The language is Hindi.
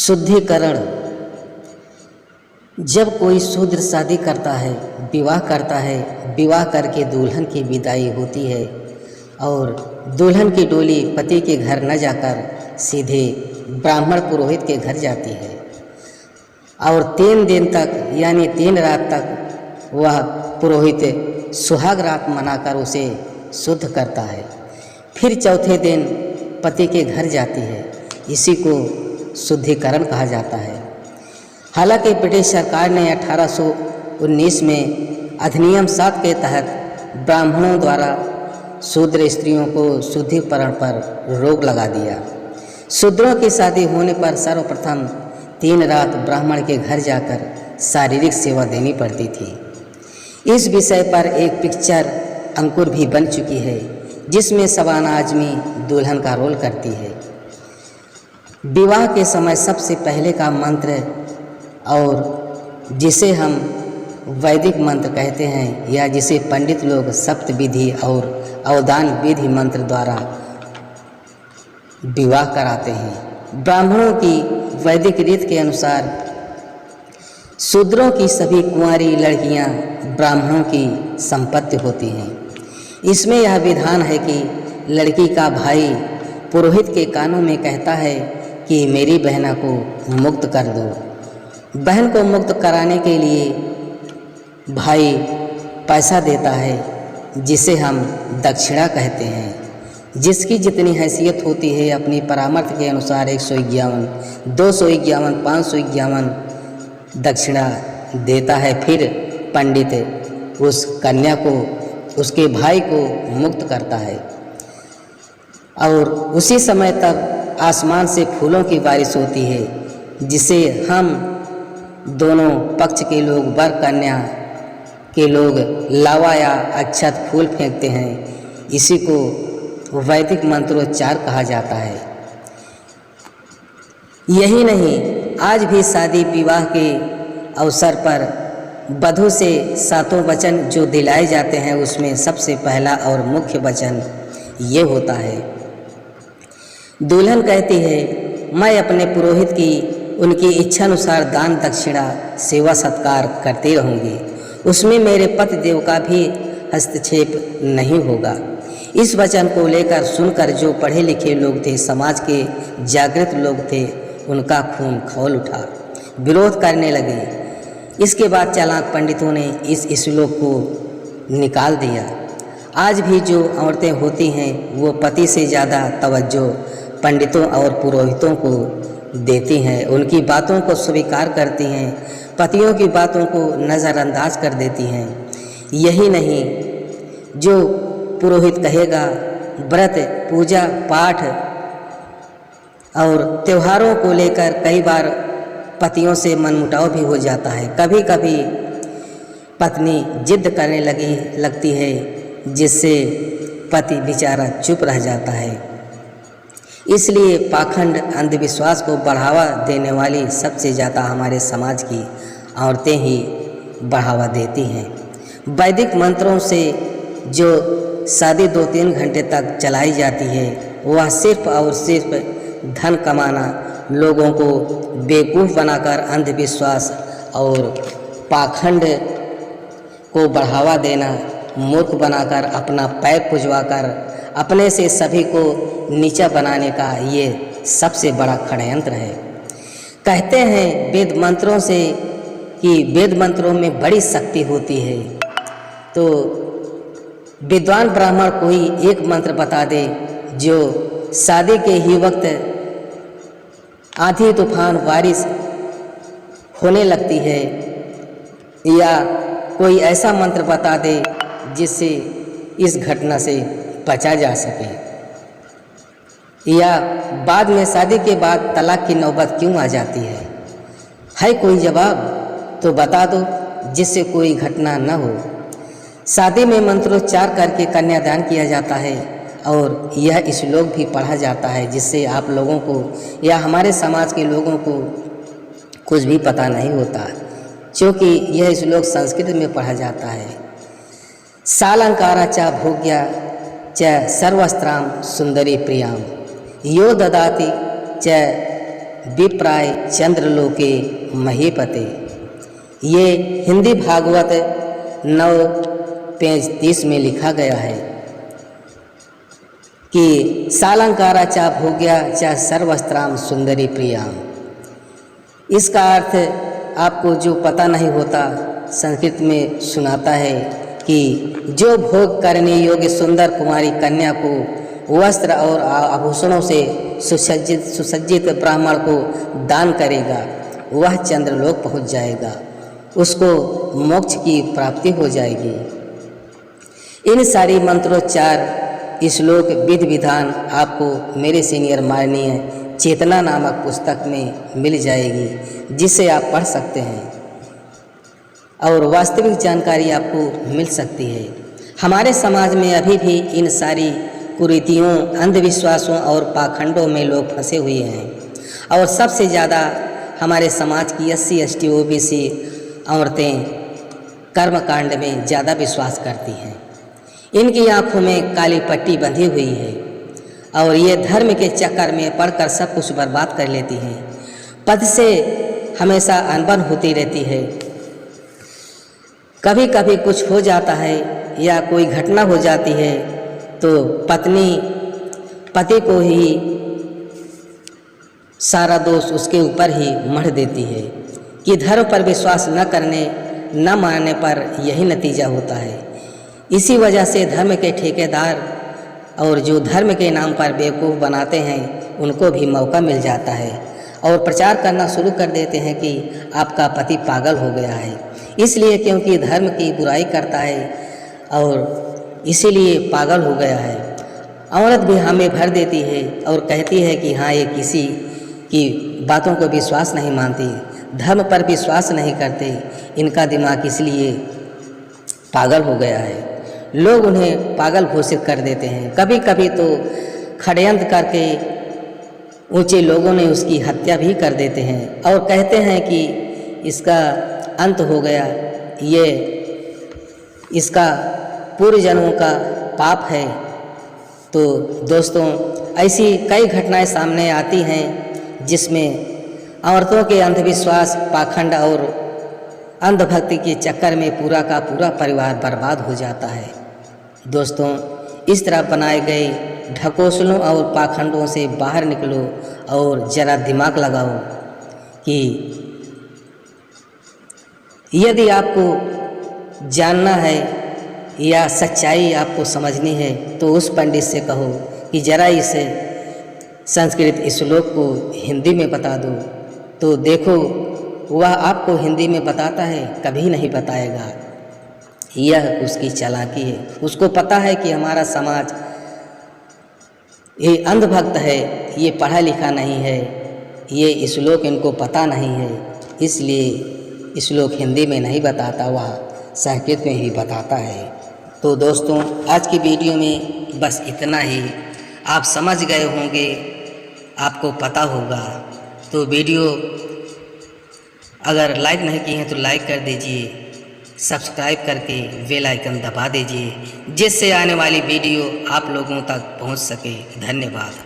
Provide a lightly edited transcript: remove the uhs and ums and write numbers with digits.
शुद्धिकरण। जब कोई शूद्र शादी करता है, विवाह करता है, विवाह करके दुल्हन की विदाई होती है और दुल्हन की डोली पति के घर न जाकर सीधे ब्राह्मण पुरोहित के घर जाती है और 3 दिन तक यानी 3 रात तक वह पुरोहित सुहाग रात मनाकर उसे शुद्ध करता है। फिर चौथे दिन पति के घर जाती है। इसी को शुद्धिकरण कहा जाता है। हालांकि ब्रिटिश सरकार ने 1819 में अधिनियम 7 के तहत ब्राह्मणों द्वारा शूद्र स्त्रियों को शुद्धिकरण पर रोक लगा दिया। शूद्रों की शादी होने पर सर्वप्रथम 3 रात ब्राह्मण के घर जाकर शारीरिक सेवा देनी पड़ती थी। इस विषय पर एक पिक्चर अंकुर भी बन चुकी है, जिसमें शबाना आजमी दुल्हन का रोल करती है। विवाह के समय सबसे पहले का मंत्र और जिसे हम वैदिक मंत्र कहते हैं या जिसे पंडित लोग सप्त विधि और अवदान विधि मंत्र द्वारा विवाह कराते हैं। ब्राह्मणों की वैदिक रीत के अनुसार शूद्रों की सभी कुंवारी लड़कियां ब्राह्मणों की संपत्ति होती हैं। इसमें यह विधान है कि लड़की का भाई पुरोहित के कानों में कहता है कि मेरी बहना को मुक्त कर दो। बहन को मुक्त कराने के लिए भाई पैसा देता है, जिसे हम दक्षिणा कहते हैं, जिसकी जितनी हैसियत होती है अपनी परामर्श के अनुसार 151, 251, 551 दक्षिणा देता है। फिर पंडित उस कन्या को, उसके भाई को मुक्त करता है और उसी समय तक आसमान से फूलों की बारिश होती है, जिसे हम दोनों पक्ष के लोग, वर कन्या के लोग लावा या अक्षत फूल फेंकते हैं। इसी को वैदिक मंत्रोच्चार कहा जाता है। यही नहीं, आज भी शादी विवाह के अवसर पर वधू से 7 वचन जो दिलाए जाते हैं, उसमें सबसे पहला और मुख्य वचन ये होता है। दुल्हन कहती है, मैं अपने पुरोहित की उनकी इच्छानुसार दान दक्षिणा सेवा सत्कार करती रहूँगी। उसमें मेरे पति देव का भी हस्तक्षेप नहीं होगा। इस वचन को लेकर सुनकर जो पढ़े लिखे लोग थे, समाज के जागृत लोग थे, उनका खून खौल उठा, विरोध करने लगे। इसके बाद चालाक पंडितों ने इस श्लोक को निकाल दिया। आज भी जो औरतें होती हैं, वो पति से ज़्यादा तवज्जो पंडितों और पुरोहितों को देती हैं, उनकी बातों को स्वीकार करती हैं, पतियों की बातों को नज़रअंदाज कर देती हैं। यही नहीं, जो पुरोहित कहेगा, व्रत पूजा पाठ और त्योहारों को लेकर कई बार पतियों से मनमुटाव भी हो जाता है। कभी कभी पत्नी जिद करने लगती है, जिससे पति बेचारा चुप रह जाता है। इसलिए पाखंड अंधविश्वास को बढ़ावा देने वाली सबसे ज़्यादा हमारे समाज की औरतें ही बढ़ावा देती हैं। वैदिक मंत्रों से जो शादी 2-3 घंटे तक चलाई जाती है, वह सिर्फ और सिर्फ धन कमाना, लोगों को बेवकूफ़ बनाकर अंधविश्वास और पाखंड को बढ़ावा देना, मूर्ख बनाकर अपना पैर पुजवाकर अपने से सभी को नीचा बनाने का ये सबसे बड़ा षड्यंत्र है। कहते हैं वेद मंत्रों से कि वेद मंत्रों में बड़ी शक्ति होती है, तो विद्वान ब्राह्मण कोई एक मंत्र बता दे जो शादी के ही वक्त आंधी तूफान बारिश होने लगती है, या कोई ऐसा मंत्र बता दे जिससे इस घटना से बचा जा सके, या बाद में शादी के बाद तलाक की नौबत क्यों आ जाती है कोई जवाब तो बता दो, जिससे कोई घटना न हो। शादी में मंत्रोच्चार करके कन्यादान किया जाता है और यह श्लोक भी पढ़ा जाता है, जिससे आप लोगों को या हमारे समाज के लोगों को कुछ भी पता नहीं होता, क्योंकि यह श्लोक संस्कृत में पढ़ा जाता है। सालंकारा च भोग्या च सर्वस्त्राम सुंदरी प्रियाम यो ददाति च विप्राय चंद्रलोके महीपते। ये हिंदी भागवत 9 पेज 30 में लिखा गया है कि सालंकारा चा भोग्या चा सर्वस्त्राम सुंदरी प्रियाम। इसका अर्थ आपको जो पता नहीं होता संस्कृत में सुनाता है कि जो भोग करने योग्य सुंदर कुमारी कन्या को वस्त्र और आभूषणों से सुसज्जित ब्राह्मण को दान करेगा वह चंद्रलोक पहुंच जाएगा, उसको मोक्ष की प्राप्ति हो जाएगी। इन सारी मंत्रोच्चार श्लोक विधि विधान आपको मेरे सीनियर माननीय चेतना नामक पुस्तक में मिल जाएगी, जिसे आप पढ़ सकते हैं और वास्तविक जानकारी आपको मिल सकती है। हमारे समाज में अभी भी इन सारी कुरीतियों, अंधविश्वासों और पाखंडों में लोग फंसे हुए हैं और सबसे ज़्यादा हमारे समाज की SC ST OBC औरतें कर्मकांड में ज़्यादा विश्वास करती हैं। इनकी आंखों में काली पट्टी बंधी हुई है और ये धर्म के चक्कर में पड़कर सब कुछ बर्बाद कर लेती हैं। पति से हमेशा अनबन होती रहती है, कभी कभी कुछ हो जाता है या कोई घटना हो जाती है तो पत्नी पति को ही सारा दोष उसके ऊपर ही मढ़ देती है कि धर्म पर विश्वास न करने न मानने पर यही नतीजा होता है। इसी वजह से धर्म के ठेकेदार और जो धर्म के नाम पर बेवकूफ़ बनाते हैं उनको भी मौका मिल जाता है और प्रचार करना शुरू कर देते हैं कि आपका पति पागल हो गया है, इसलिए क्योंकि धर्म की बुराई करता है और इसीलिए पागल हो गया है। औरत भी हमें भर देती है और कहती है कि हाँ, ये किसी की बातों को विश्वास नहीं मानती, धर्म पर विश्वास नहीं करते, इनका दिमाग इसलिए पागल हो गया है। लोग उन्हें पागल घोषित कर देते हैं। कभी कभी तो षड्यंत्र करके ऊंचे लोगों ने उसकी हत्या भी कर देते हैं और कहते हैं कि इसका अंत हो गया, ये इसका पूर्व जन्मों का पाप है। तो दोस्तों, ऐसी कई घटनाएं सामने आती हैं जिसमें औरतों के अंधविश्वास, पाखंड और अंधभक्ति के चक्कर में पूरा का पूरा परिवार बर्बाद हो जाता है। दोस्तों, इस तरह बनाए गए ढकोसलों और पाखंडों से बाहर निकलो और ज़रा दिमाग लगाओ कि यदि आपको जानना है या सच्चाई आपको समझनी है तो उस पंडित से कहो कि ज़रा इसे संस्कृत श्लोक को हिंदी में बता दो, तो देखो वह आपको हिंदी में बताता है, कभी नहीं बताएगा। यह उसकी चालाकी है। उसको पता है कि हमारा समाज ये अंधभक्त है, ये पढ़ा लिखा नहीं है, ये श्लोक इनको पता नहीं है, इसलिए श्लोक हिंदी में नहीं बताता, वह संस्कृत में ही बताता है। तो दोस्तों, आज की वीडियो में बस इतना ही। आप समझ गए होंगे, आपको पता होगा। तो वीडियो अगर लाइक नहीं किए हैं तो लाइक कर दीजिए, सब्सक्राइब करके बेल आइकन दबा दीजिए, जिससे आने वाली वीडियो आप लोगों तक पहुंच सके। धन्यवाद।